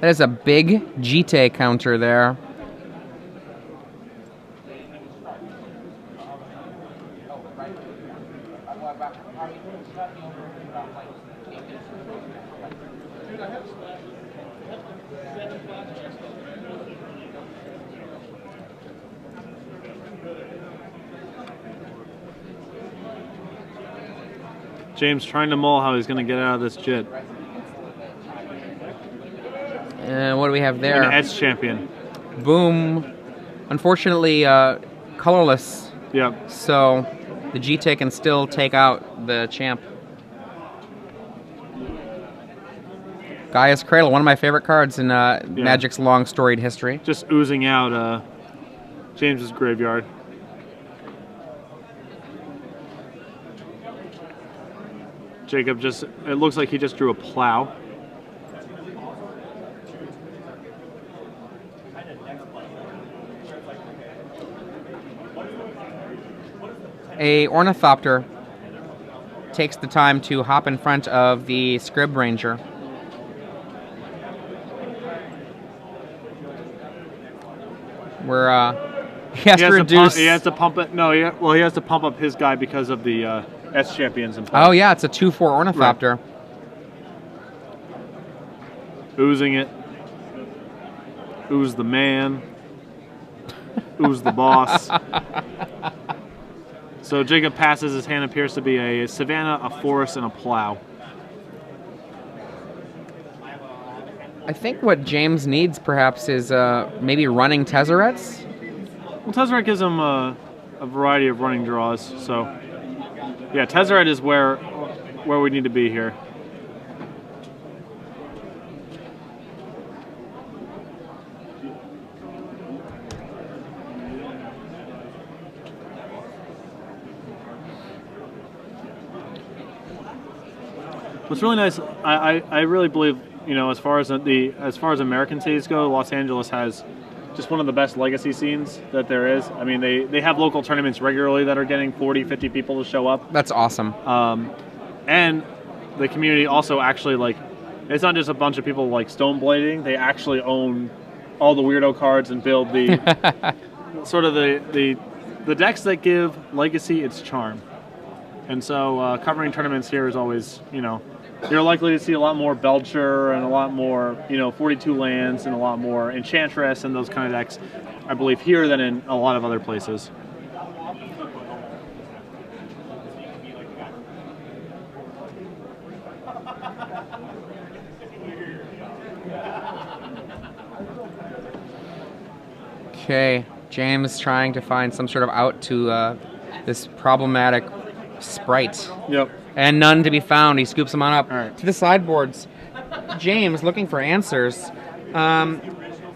That is a big GT counter there. James trying to mull how he's going to get out of this JIT. And what do we have there? An edge champion. Boom. Unfortunately, colorless. Yep. So the GT can still take out the champ. Gaia's Cradle, one of my favorite cards in Magic's long storied history. Just oozing out James's graveyard. Jacob it looks like he just drew a plow. A Ornithopter takes the time to hop in front of the Scrib Ranger. Where he has to reduce. He has to pump it. No, he has to pump up his guy because of the S champions in play. Oh yeah, it's a 2/4 Ornithopter. Right. Oozing it. Ooze the man. Ooze the boss. So Jacob passes. His hand appears to be a Savannah, a Forest, and a Plow. I think what James needs, perhaps, is maybe running Tezzerets. Well, Tezzeret gives him a variety of running draws. So, yeah, Tezzeret is where we need to be here. What's really nice, I really believe, you know, as far as American cities go, Los Angeles has just one of the best legacy scenes that there is. I mean, they have local tournaments regularly that are getting 40, 50 people to show up. That's awesome. And the community also actually, like, it's not just a bunch of people like stoneblading. They actually own all the weirdo cards and build the sort of the decks that give Legacy its charm. And so covering tournaments here is always, you know, you're likely to see a lot more Belcher and a lot more, you know, 42 lands and a lot more Enchantress and those kind of decks, I believe, here than in a lot of other places. Okay, James trying to find some sort of out to this problematic sprite. Yep. And none to be found. He scoops them on up right. to the sideboards. James looking for answers.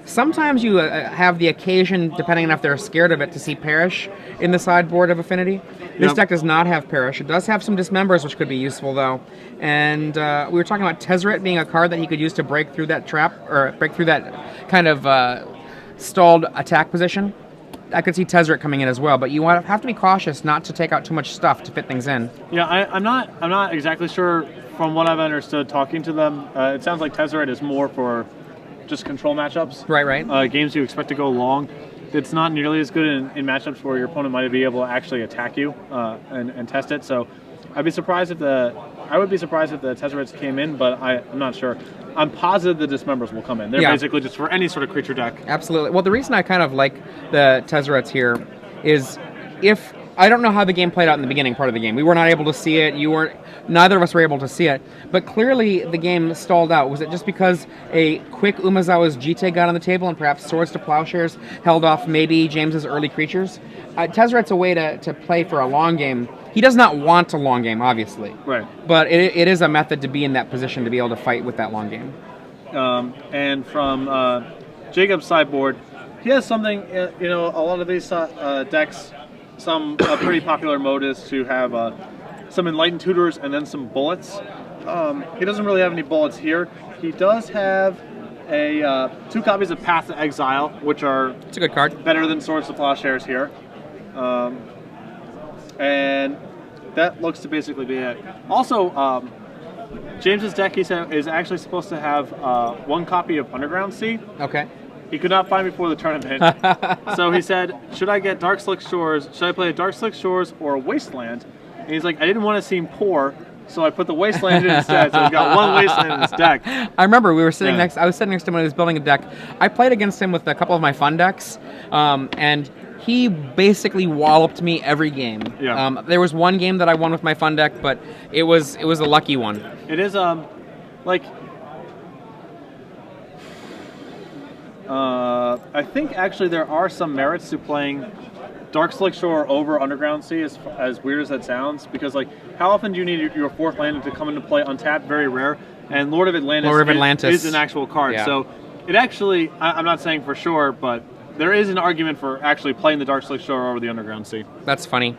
Sometimes you have the occasion, depending on if they're scared of it, to see Perish in the sideboard of Affinity. This deck does not have Perish. It does have some Dismembers, which could be useful, though. And we were talking about Tezzeret being a card that he could use to break through that trap, or break through that kind of stalled attack position. I could see Tezzeret coming in as well, but you have to be cautious not to take out too much stuff to fit things in. Yeah, I'm not exactly sure. From what I've understood talking to them, it sounds like Tezzeret is more for just control matchups. Right. Games you expect to go long. It's not nearly as good in matchups where your opponent might be able to actually attack you and test it. So I would be surprised if the Tezzerets came in, but I'm not sure. I'm positive the Dismembers will come in. They're basically just for any sort of creature deck. Absolutely. Well, the reason I kind of like the Tezzerets here is if I don't know how the game played out in the beginning part of the game. We were not able to see it. Neither of us were able to see it. But clearly the game stalled out. Was it just because a quick Umezawa's Jite got on the table and perhaps Swords to Plowshares held off maybe James's early creatures? Tezzeret's a way to play for a long game. He does not want a long game, obviously. Right. But it is a method to be in that position to be able to fight with that long game. And from Jacob's sideboard, he has something, you know, a lot of these decks, a pretty popular mode is to have some Enlightened Tutors and then some bullets. He doesn't really have any bullets here. He does have two copies of Path to Exile, which are it's a good card. Better than Swords to Plowshares here. And that looks to basically be it. Also, James's deck, he said, is actually supposed to have one copy of Underground Sea. Okay. He could not find before the tournament. So he said, should I get Dark Slick Shores? Should I play a Dark Slick Shores or a Wasteland? And he's like, I didn't want to seem poor, so I put the Wasteland in instead. So he's got one Wasteland in his deck. I remember we were sitting next. I was sitting next to him when he was building a deck. I played against him with a couple of my fun decks, and he basically walloped me every game. Yeah. There was one game that I won with my fun deck, but it was a lucky one. It is like I think actually there are some merits to playing Dark Slick Shore over Underground Sea, as weird as that sounds, because like how often do you need your fourth land to come into play untapped? Very rare. And Lord of Atlantis is an actual card. Yeah. So it actually, I'm not saying for sure, but there is an argument for actually playing the Dark Slick Shore over the Underground Sea. That's funny.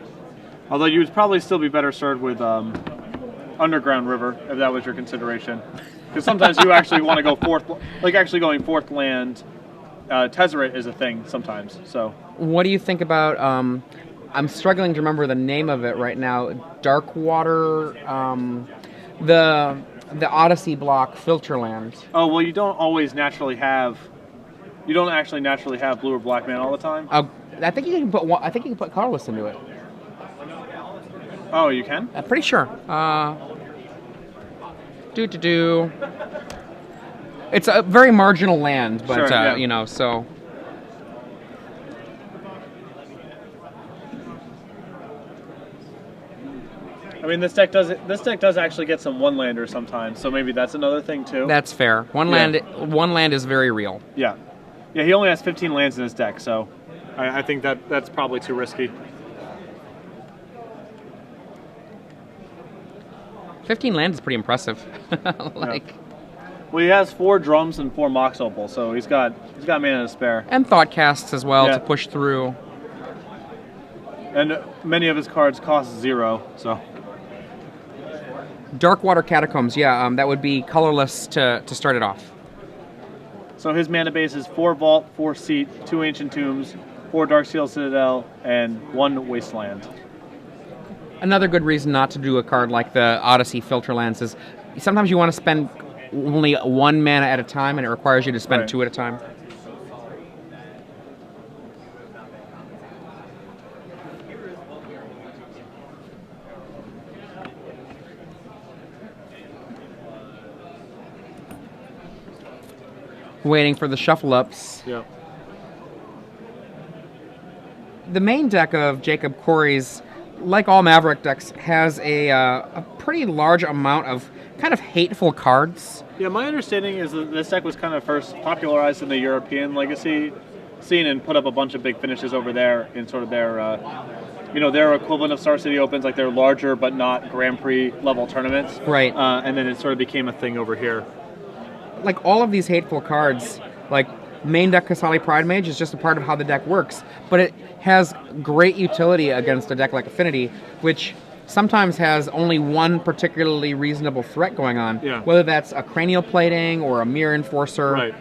Although you would probably still be better served with Underground River, if that was your consideration. Because sometimes you actually want to go fourth, like actually going fourth land. Tezzeret is a thing sometimes. So what do you think about? I'm struggling to remember the name of it right now. Darkwater, the Odyssey block Filterland. Oh well, you don't always naturally have. You don't actually naturally have blue or black mana all the time. I think you can put. I think you can put colorless into it. Oh, you can? I'm pretty sure. It's a very marginal land, but Sure, yeah. you know, so. I mean, this deck does actually get some one landers sometimes, so maybe that's another thing too. That's fair. One land is very real. Yeah, yeah. He only has 15 lands in his deck, so I think that's probably too risky. 15 land is pretty impressive. Yeah. Well, he has 4 drums and 4 Mox Opal, so he's got mana to spare. And thought casts as well Yeah. to push through. And many of his cards cost 0, so. Darkwater Catacombs, yeah, that would be colorless to start it off. So his mana base is 4 Vault, 4 Seat, 2 Ancient Tombs, 4 Darksteel Citadel, and 1 Wasteland. Another good reason not to do a card like the Odyssey Filterlands is sometimes you want to spend only 1 mana at a time, and it requires you to spend 2 at a time. Waiting for the shuffle ups. Yeah. The main deck of Jacob Kory's, like all Maverick decks, has a pretty large amount of kind of hateful cards. Yeah, my understanding is that this deck was kind of first popularized in the European Legacy scene and put up a bunch of big finishes over there in sort of their, their equivalent of Star City Opens, like their larger but not Grand Prix level tournaments. Right. And then it sort of became a thing over here. Like all of these hateful cards, like main deck Kasali Pride Mage is just a part of how the deck works, but it has great utility against a deck like Affinity, which sometimes has only one particularly reasonable threat going on, whether that's a cranial plating or a mirror enforcer. Right.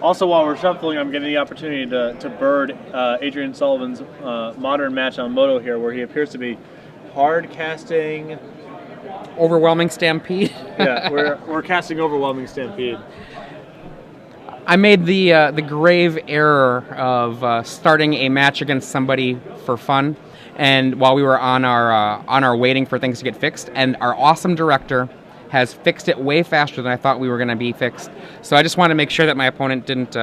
Also, while we're shuffling, I'm getting the opportunity to bird Adrian Sullivan's modern match on Moto here, where he appears to be hard casting. Overwhelming Stampede. Yeah, we're casting Overwhelming Stampede. I made the grave error of starting a match against somebody for fun, and while we were on our waiting for things to get fixed, and our awesome director has fixed it way faster than I thought we were going to be fixed. So I just wanted to make sure that my opponent didn't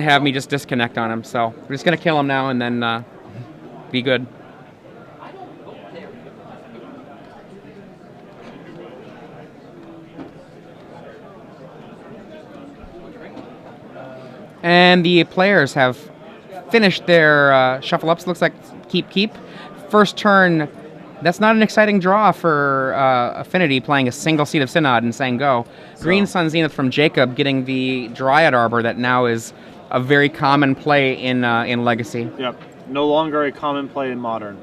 have me just disconnect on him. So we're just going to kill him now and then be good. And the players have finished their shuffle ups. Looks like keep. First turn. That's not an exciting draw for Affinity playing a single Seat of Synod and saying go. Green Sun Zenith from Jacob getting the Dryad Arbor that now is a very common play in Legacy. Yep. No longer a common play in Modern.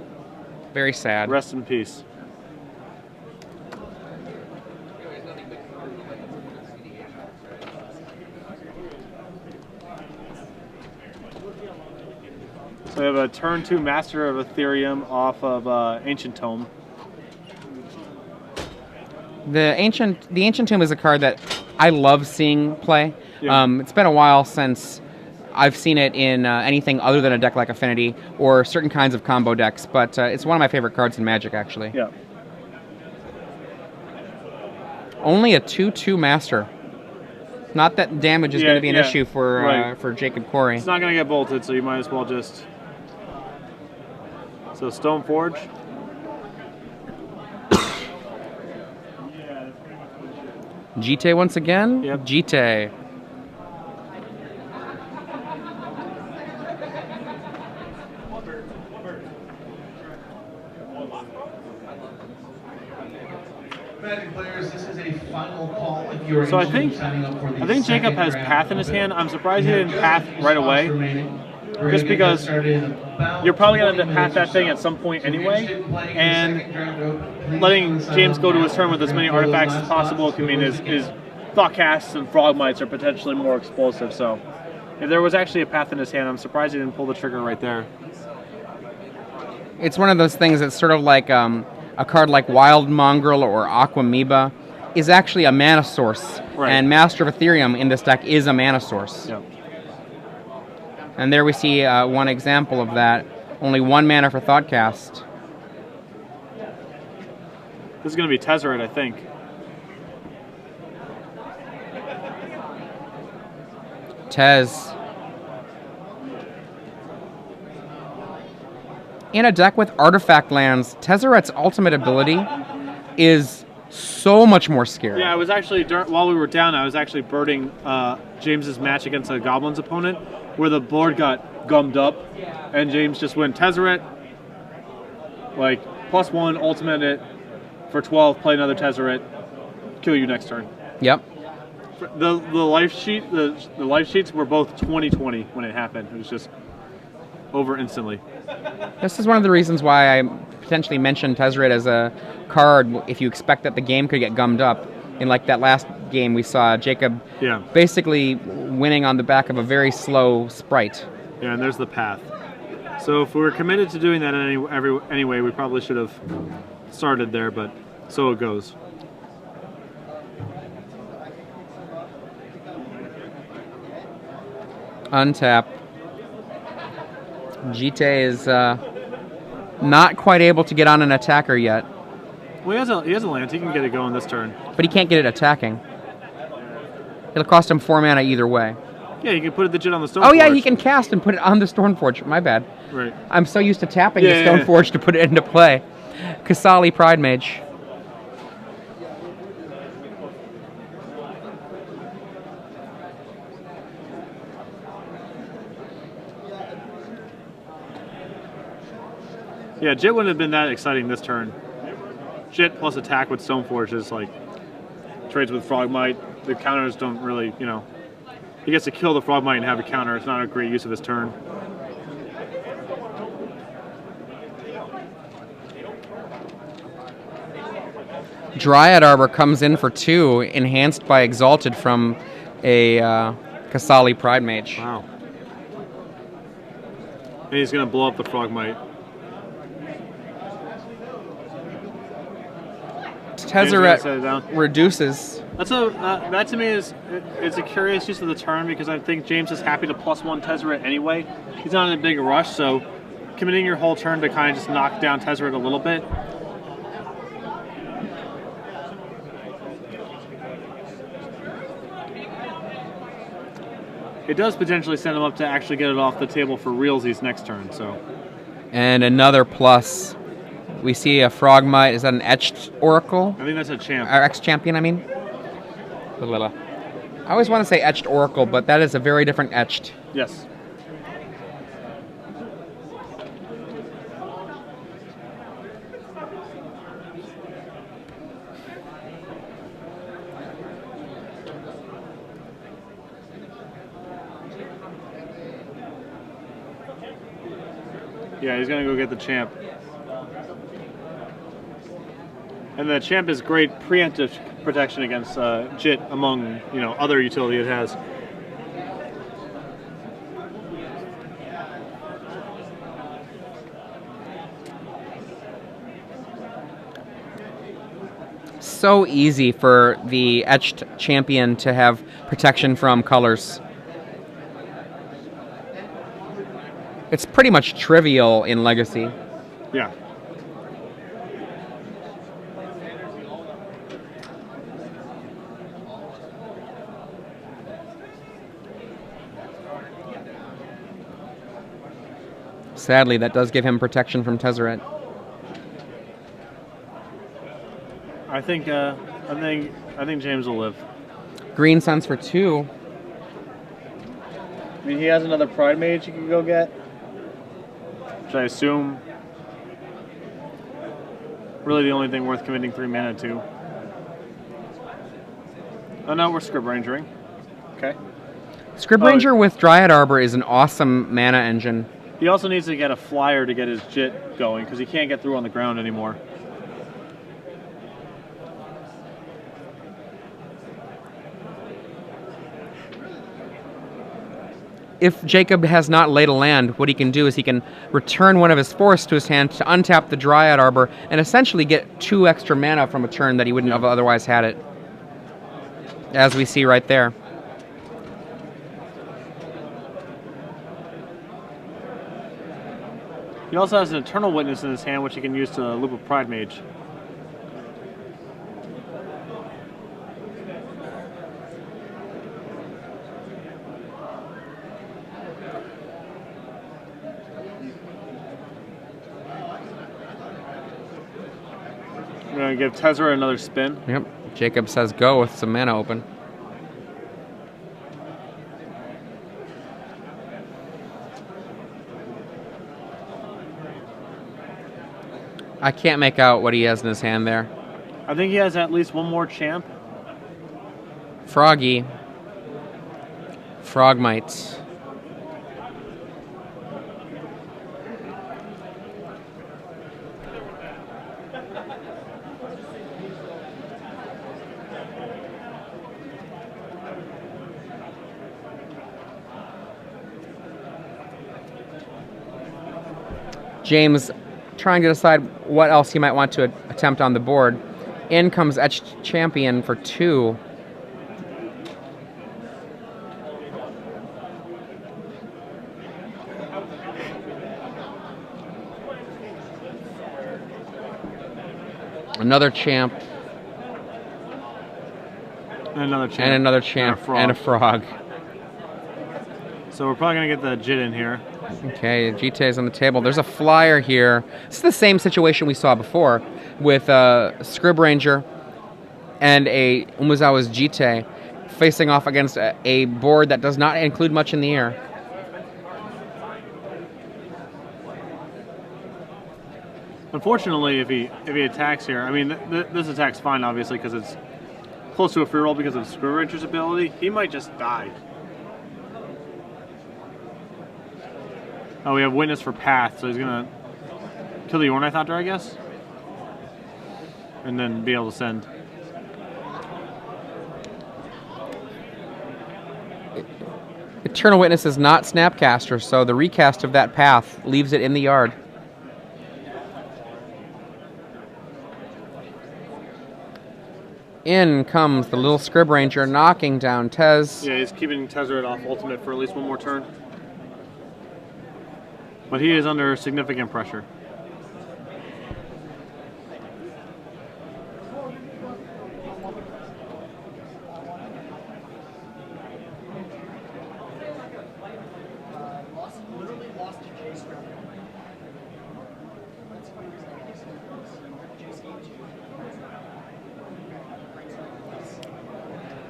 Very sad. Rest in peace. So we have a turn 2 Master of Ethereum off of Ancient Tome. The Ancient Tomb is a card that I love seeing play. Yeah. It's been a while since I've seen it in anything other than a deck like Affinity or certain kinds of combo decks, but it's one of my favorite cards in Magic, actually. Yeah. Only a 2/2 Master. Not that damage is going to be an issue for Jacob Kory. It's not going to get bolted, so you might as well just... So Stoneforge. Jite once again? Yep. Jite. Players, this is a final call if you're So I think Jacob has Path in his hand. I'm surprised he didn't Path right away. Just because you're probably going to Path that thing at some point anyway. And letting James go to his turn with as many artifacts as possible can mean his Thoughtcasts and Frogmites are potentially more explosive. So if there was actually a Path in his hand, I'm surprised he didn't pull the trigger right there. It's one of those things that's sort of like a card like Wild Mongrel or Aquamoeba is actually a mana source. Right. And Master of Ethereum in this deck is a mana source. Yep. And there we see one example of that. Only 1 mana for Thoughtcast. This is going to be Tezzeret, I think. Tez. In a deck with artifact lands, Tezzeret's ultimate ability is so much more scary. Yeah, I was actually, while we were down, I was actually birding James's match against a Goblin's opponent, where the board got gummed up, and James just went Tezzeret, like +1, ultimate it for 12, play another Tezzeret, kill you next turn. Yep. The life sheet, the life sheets were both 20/20 when it happened. It was just over instantly. This is one of the reasons why I potentially mentioned Tezzeret as a card if you expect that the game could get gummed up. In like that last game we saw Jacob basically winning on the back of a very slow sprite. Yeah, and there's the Path. So if we were committed to doing that anyway, we probably should have started there, but so it goes. Untap. Jite is not quite able to get on an attacker yet. Well, he has a land. He can get it going this turn. But he can't get it attacking. It'll cost him 4 mana either way. Yeah, you can put the Jit on the Stoneforge. Oh yeah, he can cast and put it on the Stoneforge. My bad. Right. I'm so used to tapping the Stoneforge to put it into play. Kasali Pride Mage. Yeah, Jit wouldn't have been that exciting this turn. Jit plus attack with Stoneforge is like trades with Frogmite. The counters don't really, he gets to kill the Frogmite and have a counter. It's not a great use of his turn. Dryad Arbor comes in for 2, enhanced by Exalted from a Kasali Pride Mage. Wow. And he's going to blow up the Frogmite. Tezzeret reduces. That to me it's a curious use of the turn because I think James is happy to +1 Tezzeret anyway. He's not in a big rush, so committing your whole turn to kind of just knock down Tezzeret a little bit. It does potentially set him up to actually get it off the table for realsies next turn. So. And another plus. We see a Frogmite. Is that an Etched Oracle? I think that's a champ. Or Ex-Champion, I mean. I always want to say Etched Oracle, but that is a very different Etched. Yes. Yeah, he's going to go get the champ. And the champ is great preemptive protection against Jit among other utility it has. so easy for the etched champion to have protection from colors. It's pretty much trivial in Legacy. Yeah. Sadly, that does give him protection from Tezzeret. I think James will live. Green Suns for 2. I mean, he has another Pride Mage you can go get, which I assume really the only thing worth committing 3 mana to. Oh no, we're Scrib Rangering. Okay. Scrib Ranger with Dryad Arbor is an awesome mana engine. He also needs to get a flyer to get his JIT going because he can't get through on the ground anymore. If Jacob has not laid a land, what he can do is he can return one of his forests to his hand to untap the Dryad Arbor and essentially get 2 extra mana from a turn that he wouldn't have otherwise had it. As we see right there. He also has an Eternal Witness in his hand, which he can use to loop a Pride Mage. I'm going to give Tezzeret another spin. Yep. Jacob says go with some mana open. I can't make out what he has in his hand there. I think he has at least one more champ. Froggy. Frogmite. James trying to decide what else he might want to attempt on the board. In comes Etched Champion for 2. Another champ. And another champ. And another champ. And a frog. So we're probably going to get the JIT in here. Okay, GT is on the table. There's a flyer here. It's the same situation we saw before with Scrib Ranger and a Umezawa's GT facing off against a board that does not include much in the air. Unfortunately, if he attacks here, I mean, this attack's fine, obviously, because it's close to a free roll because of Scrib Ranger's ability. He might just die. Oh, we have Witness for Path, so he's going to kill the Ornithopter, I guess? And then be able to send. Eternal Witness is not Snapcaster, so the recast of that path leaves it in the yard. In comes the little Scrib Ranger, knocking down Tez. Yeah, he's keeping Tezzeret off ultimate for at least one more turn. But he is under significant pressure.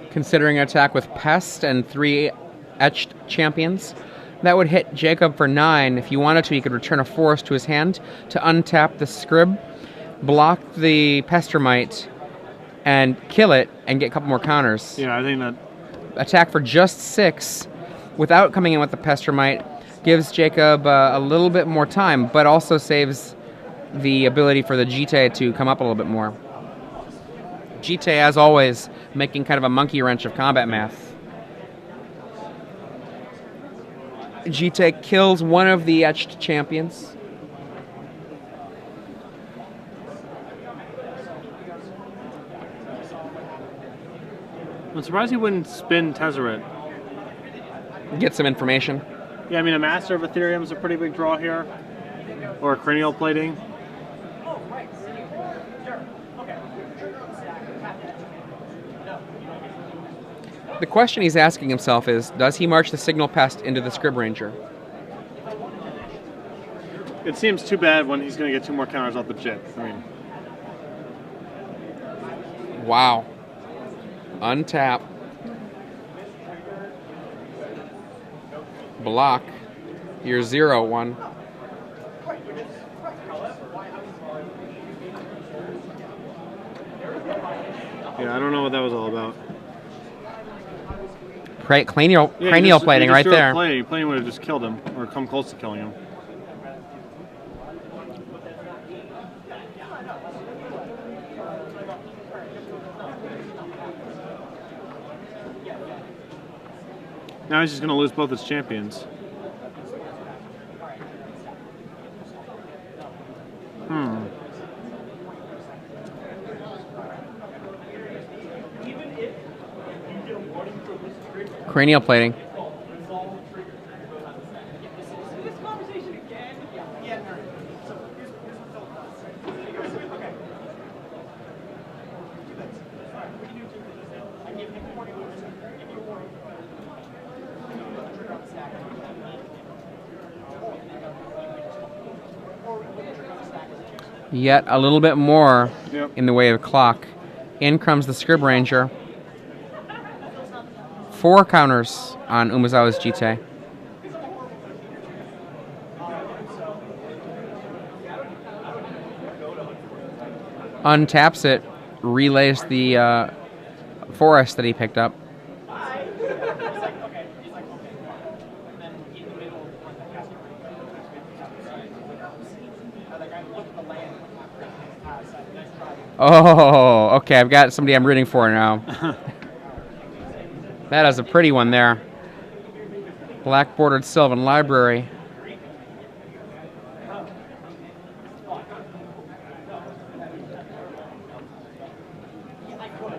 Considering an attack with Pest and 3 Etched Champions, that would hit Jacob for 9. If you wanted to, you could return a forest to his hand to untap the Scrib, block the Pestermite, and kill it and get a couple more counters. Yeah, I think that... Attack for just 6 without coming in with the Pestermite gives Jacob a little bit more time, but also saves the ability for the GT to come up a little bit more. GT, as always, making kind of a monkey wrench of combat math. GT kills one of the Etched Champions. I'm surprised he wouldn't spin Tezzeret. Get some information. Yeah, I mean, a Master of Ethereum is a pretty big draw here. Or a cranial plating. The question he's asking himself is, does he march the Signal Pest into the Scrib Ranger? It seems too bad when he's going to get 2 more counters off the Jit. I mean, wow. Untap. Block. Your 0-1. yeah, I don't know what that was all about. Cranial just, plating right there. Plating would have just killed him, or come close to killing him. Now he's just going to lose both his champions. Cranial plating. Yet a little bit more in the way of clock. In comes the Scrib Ranger. 4 counters on Umezawa's Jite. Untaps it, relays the forest that he picked up. Oh, okay, I've got somebody I'm rooting for now. That is a pretty one there. Black bordered Sylvan Library.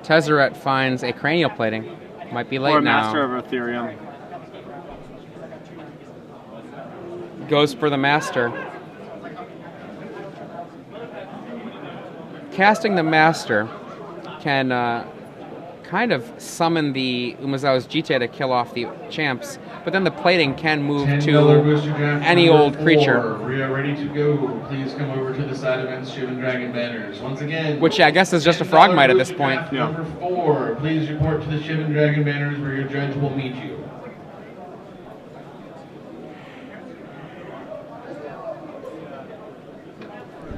Tezzeret finds a cranial plating. Might be late or now. Master of Ethereum. Goes for the Master. Casting the Master can kind of summon the Umezawa's Jite to kill off the champs, but then the plating can move to any old creature. We are ready to go. Please come over to the side events, Shivan Dragon banners. Once again, which I guess is just a frogmite at this point. Yeah. Number 4, please report to the Shivan Dragon banners where your judge will meet you.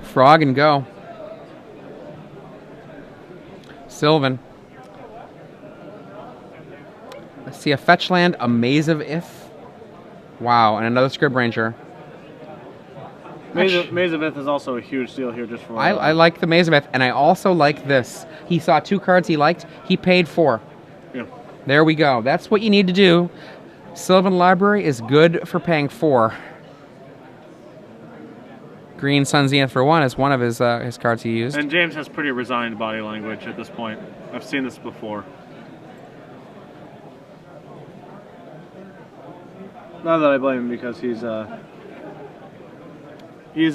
Frog and go. Sylvan. I see a fetch land, a Maze of Ith. Wow, and another Scrib Ranger. Maze of Ith is also a huge deal here just for... I like the Maze of Ith, and I also like this. He saw 2 cards he liked. He paid 4. Yeah. There we go. That's what you need to do. Sylvan Library is good for paying 4. Green Sun Zenith for 1 is one of his cards he used. And James has pretty resigned body language at this point. I've seen this before. Not that I blame him, because he's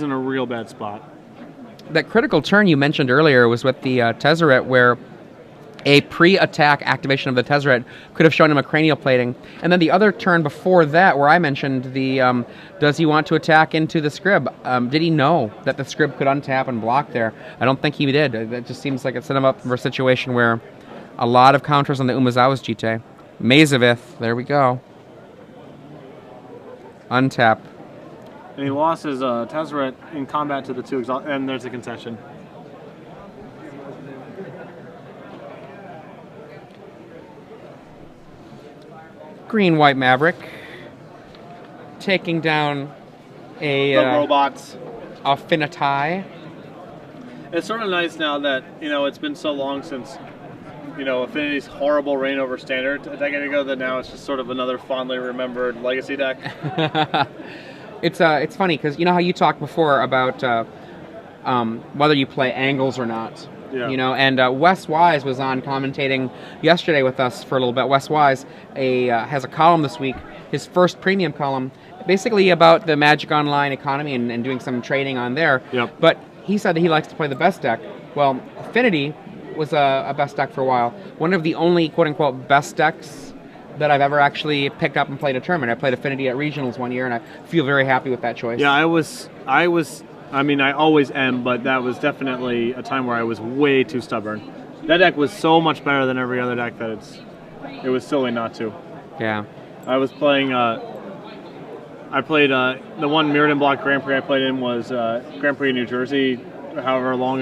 in a real bad spot. That critical turn you mentioned earlier was with the Tezzeret, where a pre-attack activation of the Tezzeret could have shown him a cranial plating. And then the other turn before that, where I mentioned the does he want to attack into the Scrib? Did he know that the Scrib could untap and block there? I don't think he did. It just seems like it set him up for a situation where a lot of counters on the Umezawa's Jite. Maze of Ith, there we go. Untap. And he lost his Tezzeret in combat to the 2 exhaust, and there's a concession. Green-white Maverick. Taking down a... the robots. Affinity. It's sort of nice now that, it's been so long since, Affinity's horrible reign over Standard a decade ago, that now it's just sort of another fondly remembered legacy deck. It's funny, because you know how you talked before about whether you play angles or not. Yeah. You know, and Wes Wise was on commentating yesterday with us for a little bit. Wes Wise has a column this week, his first premium column, basically about the Magic Online economy and doing some trading on there. Yep. But he said that he likes to play the best deck. Well, Affinity was a best deck for a while. One of the only quote-unquote best decks that I've ever actually picked up and played a tournament. I played Affinity at Regionals one year, and I feel very happy with that choice. Yeah, I mean, I always am, but that was definitely a time where I was way too stubborn. That deck was so much better than every other deck that it was silly not to. Yeah. I was playing, I played, the one Mirrodin Block Grand Prix I played in was Grand Prix in New Jersey, however long